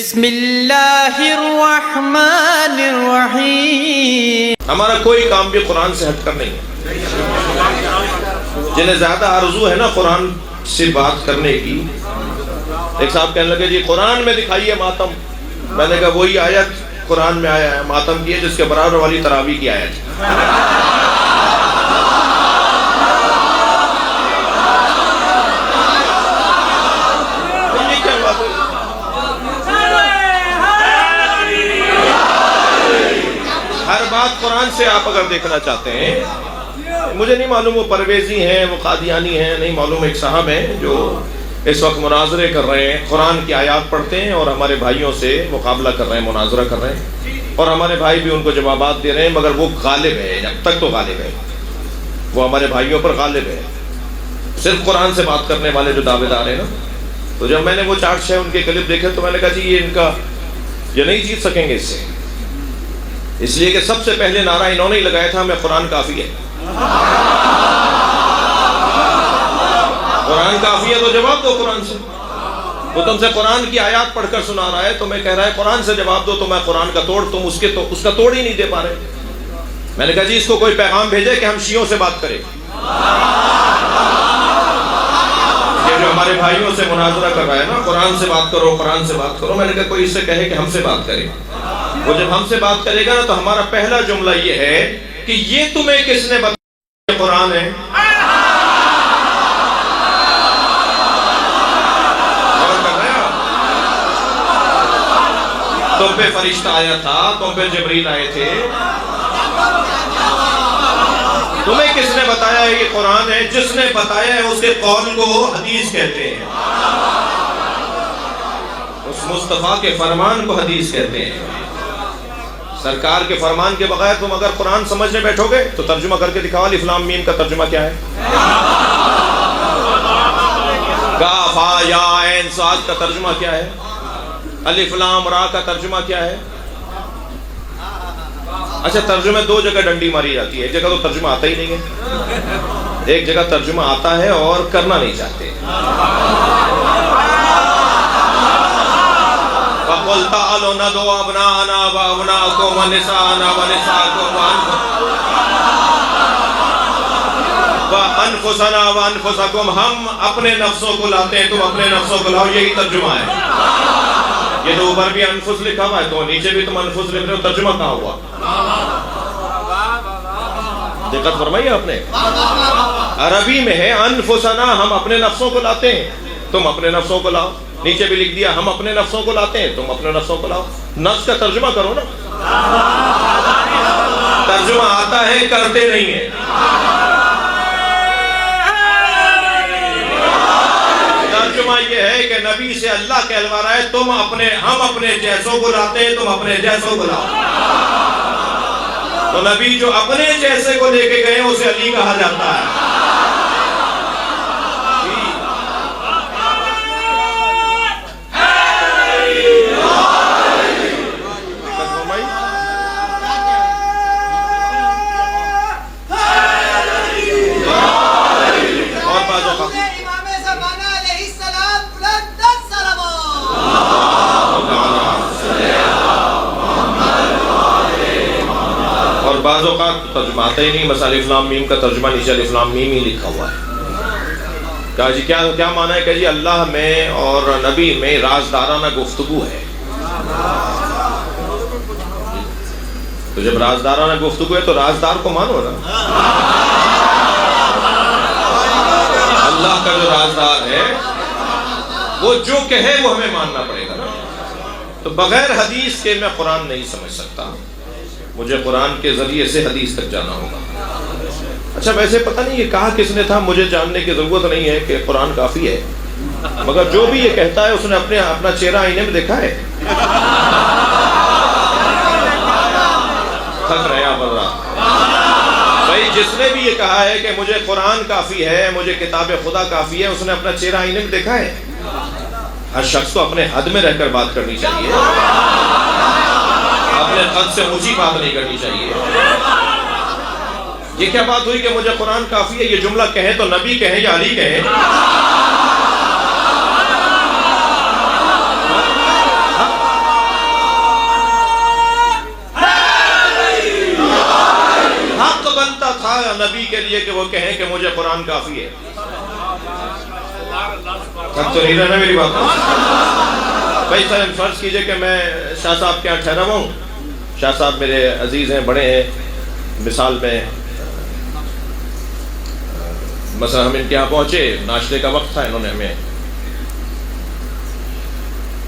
بسم اللہ الرحمن الرحیم۔ ہمارا کوئی کام بھی قرآن سے ہٹ کر نہیں ہے۔ جنہیں زیادہ آرزو ہے نا قرآن سے بات کرنے کی، ایک صاحب کہنے لگے جی قرآن میں دکھائیے ماتم۔ میں نے کہا وہی آیت قرآن میں آیا ہے ماتم کی ہے جس کے برابر والی تراویح کی آیت ہے۔ ہر بات قرآن سے آپ اگر دیکھنا چاہتے ہیں، مجھے نہیں معلوم وہ پرویزی ہیں وہ قادیانی ہیں، نہیں معلوم، ایک صاحب ہیں جو اس وقت مناظرے کر رہے ہیں، قرآن کی آیات پڑھتے ہیں اور ہمارے بھائیوں سے مقابلہ کر رہے ہیں، مناظرہ کر رہے ہیں، اور ہمارے بھائی بھی ان کو جوابات دے رہے ہیں، مگر وہ غالب ہے، اب تک تو غالب ہے، وہ ہمارے بھائیوں پر غالب ہے، صرف قرآن سے بات کرنے والے جو دعوے دار ہیں نا۔ تو جب میں نے وہ 4-6 ان کے کلپ دیکھے تو میں نے کہا جی یہ نہیں جیت سکیں گے اس سے، اس لیے کہ سب سے پہلے نعرہ انہوں نے ہی لگایا تھا ہمیں قرآن کافی ہے۔ قرآن کافی ہے تو جواب دو قرآن سے۔ وہ تم سے قرآن کی آیات پڑھ کر سنا رہا ہے، تمہیں کہہ رہا ہے قرآن سے جواب دو، تو میں قرآن کا توڑ، تم اس کا توڑ ہی نہیں دے پا رہے۔ میں نے کہا جی اس کو کوئی پیغام بھیجے کہ ہم شیعوں سے بات کریں، یہ جو ہمارے بھائیوں سے مناظرہ کر رہا ہے نا، قرآن سے بات کرو، قرآن سے بات کرو۔ میں نے کہا کوئی اس سے کہے کہ ہم سے بات کرے، وہ جب ہم سے بات کرے گا نا تو ہمارا پہلا جملہ یہ ہے کہ یہ تمہیں کس نے بتایا کہ قرآن ہے؟ تم پہ فرشتہ آیا تھا، تم پہ جبریل آئے تھے، تمہیں کس نے بتایا ہے یہ قرآن ہے؟ جس نے بتایا ہے اس کے قول کو حدیث کہتے ہیں، اس مصطفیٰ کے فرمان کو حدیث کہتے ہیں۔ سرکار کے فرمان کے بغیر تم اگر قرآن سمجھنے بیٹھو گے تو ترجمہ کر کے دکھاؤ، الف لام میم کا ترجمہ کیا ہے؟ کاف ہا یا عین صاد کا ترجمہ کیا ہے؟ الف لام را کا ترجمہ کیا ہے؟ اچھا ترجمہ 2 جگہ ڈنڈی ماری جاتی ہے، ایک جگہ تو ترجمہ آتا ہی نہیں ہے، ایک جگہ ترجمہ آتا ہے اور کرنا نہیں چاہتے۔ وَقُلْ تَعَالُوا نَدْعُوا أَبْنَاءَنَا وَأَبْنَاءَكُمْ وَنِسَاءَنَا وَنِسَاءَكُمْ وَأَنفُسَنَا وَأَنفُسَكُمْ، ہم اپنے نفسوں کو لاتے ہیں، تم اپنے نفسوں کو لاؤ، یہی ترجمہ ہے۔ یہ تو اوپر بھی انفس لکھا ہوا ہے تو نیچے بھی تم انفس لکھ رہے ہو، ترجمہ کہاں ہوا؟ دقت فرمائی آپ نے؟ عربی میں ہے انفسنا، ہم اپنے نفسوں کو لاتے ہیں، تم اپنے نفسوں کو لاؤ، نیچے بھی لکھ دیا ہم اپنے نفسوں کو لاتے ہیں، تم اپنے نفسوں کو لاؤ۔ نفس کا ترجمہ کرو نا، ترجمہ آتا ہے کرتے نہیں ہے۔ ترجمہ یہ ہے کہ نبی سے اللہ کہلوا رہا ہے ہم اپنے جیسوں کو لاتے ہیں، تم اپنے جیسوں کو لاؤ۔ تو نبی جو اپنے جیسے کو لے کے گئے اسے علی کہا جاتا ہے۔ بعض اوقات ترجمہ آتا ہی نہیں، مثلا الف لام میم کا ترجمہ نیچے الف لام میم ہی لکھا ہوا ہے۔ کہا جی کیا معنی ہے؟ کہ جی اللہ میں اور نبی میں رازدارانہ گفتگو ہے۔ تو جب رازدارانہ گفتگو ہے تو رازدار کو مانو نا، اللہ کا جو رازدار ہے وہ جو کہے وہ ہمیں ماننا پڑے گا نا۔ تو بغیر حدیث کے میں قرآن نہیں سمجھ سکتا، مجھے قرآن کے ذریعے سے حدیث تک جانا ہوگا۔ اچھا ویسے پتہ نہیں یہ کہا کس نے تھا، مجھے جاننے کی ضرورت نہیں ہے کہ قرآن کافی ہے، مگر جو بھی یہ کہتا ہے اس نے اپنا چہرہ آئینے میں دیکھا ہے؟ تھک رہا بڑھ رہا بھائی، جس نے بھی یہ کہا ہے کہ مجھے قرآن کافی ہے، مجھے کتاب خدا کافی ہے، اس نے اپنا چہرہ آئینے میں دیکھا ہے؟ ہر شخص کو اپنے حد میں رہ کر بات کرنی چاہیے، اپنے قد سے اونچی بات نہیں کرنی چاہیے۔ یہ کیا بات ہوئی کہ مجھے قرآن کافی ہے؟ یہ جملہ کہیں تو نبی کہیں یا علی کہیں؟ کے لیے کہ وہ کہیں کہ مجھے قرآن کافی ہے؟ تب تو نہیں رہنا میری بات. بھائی صاحب فرض کیجئے کہ میں شاہ صاحب کے یہاں ٹھہرا ہوا ہوں. شاہ صاحب میرے عزیز ہیں, بڑے ہیں. مثال میں مثلا ہم ان کے یہاں پہنچے, ناشتے کا وقت تھا, انہوں نے ہمیں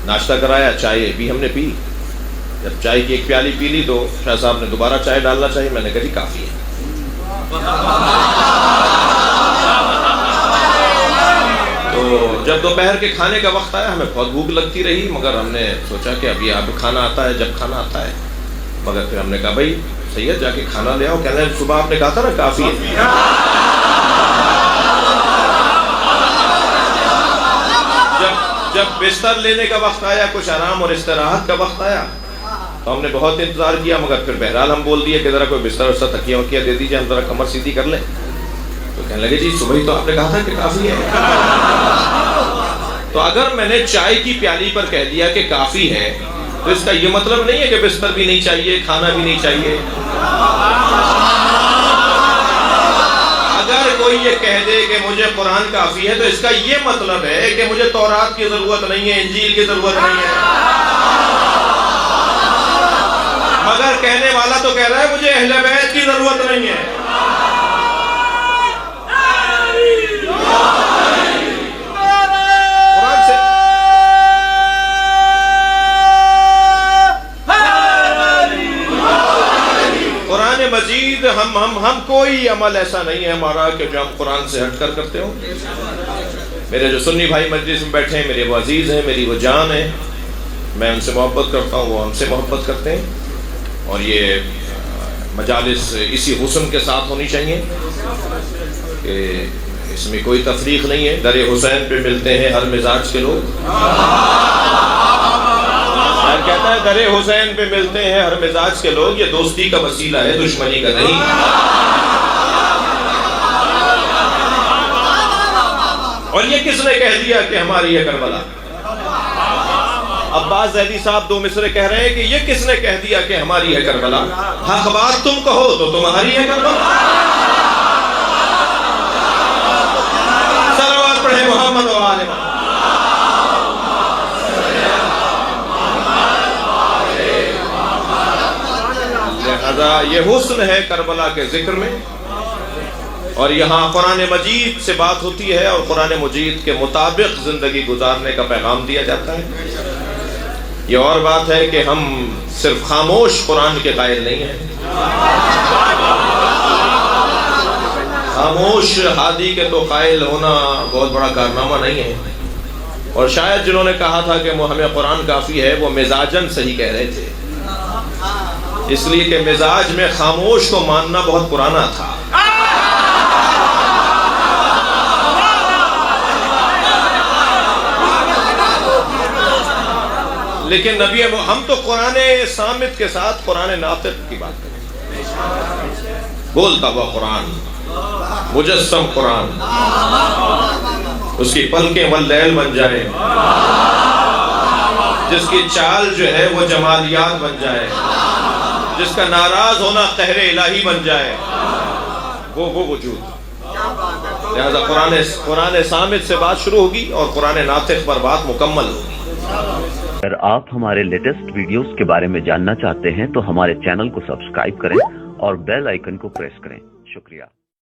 ناشتہ کرایا, چائے بھی ہم نے پی. جب چائے کی ایک پیالی پی لی تو شاہ صاحب نے دوبارہ چائے ڈالنا چاہیے. میں نے کہا جی کافی ہے. تو جب دوپہر کے کھانے کا وقت آیا, ہمیں بہت بھوک لگتی رہی, مگر ہم نے سوچا کہ ابھی اب کھانا آتا ہے جب کھانا آتا ہے. مگر پھر ہم نے کہا بھائی سید جا کے کھانا لے آؤ. کہنے لگے صبح آپ نے کہا تھا نا کافی ہے. جب بستر لینے کا وقت آیا, کچھ آرام اور استراحت کا وقت آیا, تو ہم نے بہت انتظار کیا, مگر پھر بہرحال ہم بول دیے کہ ذرا کوئی بستر وستر تکیہ وکیہ دے دیجیے, ہم ذرا کمر سیدھی کر لیں. تو کہنے لگے جی صبح ہی تو آپ نے کہا تھا کہ کافی ہے. تو اگر میں نے چائے کی پیالی پر کہہ دیا کہ کافی ہے, تو اس کا یہ مطلب نہیں ہے کہ بستر بھی نہیں چاہیے, کھانا بھی نہیں چاہیے. اگر کوئی یہ کہہ دے کہ مجھے قرآن کافی ہے, تو اس کا یہ مطلب ہے کہ مجھے تورات کی ضرورت نہیں ہے, انجیل کی ضرورت نہیں ہے. مگر کہنے والا تو کہہ رہا ہے مجھے اہل بیت کی ضرورت نہیں ہے. قرآن مجید ہم کوئی عمل ایسا نہیں ہے ہمارا کہ جو ہم قرآن سے ہٹ کر کرتے ہوں. میرے جو سنی بھائی مجلس میں بیٹھے ہیں, میرے وہ عزیز ہیں, میری وہ جان ہے, میں ان سے محبت کرتا ہوں, وہ ہم سے محبت کرتے ہیں. اور یہ مجالس اسی حسن کے ساتھ ہونی چاہیے کہ اس میں کوئی تفریق نہیں ہے. در حسین پہ ملتے ہیں ہر مزاج کے لوگ. کہتا ہے در حسین پہ ملتے ہیں ہر مزاج کے لوگ. یہ دوستی کا وسیلہ ہے, دشمنی کا نہیں. اور یہ کس نے کہہ دیا کہ ہماری ہے کربلا؟ عباس زیدی صاحب دو مصرے کہہ رہے ہیں کہ یہ کس نے کہہ دیا کہ ہماری ہے کربلا؟ حق بات تم کہو تو تمہاری ہے کربلا. صلوات پڑھیں محمد و آل محمد. یہ حسن ہے کربلا کے ذکر میں. اور یہاں قرآن مجید سے بات ہوتی ہے اور قرآن مجید کے مطابق زندگی گزارنے کا پیغام دیا جاتا ہے. یہ اور بات ہے کہ ہم صرف خاموش قرآن کے قائل نہیں ہیں. خاموش ہادی کے تو قائل ہونا بہت بڑا کارنامہ نہیں ہے. اور شاید جنہوں نے کہا تھا کہ ہمیں قرآن کافی ہے, وہ مزاجن صحیح کہہ رہے تھے, اس لیے کہ مزاج میں خاموش کو ماننا بہت پرانا تھا. لیکن نبی ہم تو قرآن صامت کے ساتھ قرآن ناطق کی بات کریں. بولتا ہوا قرآن, مجسم قرآن, اس کی پلکیں واللیل بن جائے, جس کی چال جو ہے وہ جمالیات بن جائے, جس کا ناراض ہونا قہر الہی بن جائے, وہ وجود. لہذا قرآن صامت سے بات شروع ہوگی اور قرآن ناطق پر بات مکمل ہوگی. اگر آپ ہمارے لیٹسٹ ویڈیوز کے بارے میں جاننا چاہتے ہیں تو ہمارے چینل کو سبسکرائب کریں اور بیل آئیکن کو پریس کریں. شکریہ.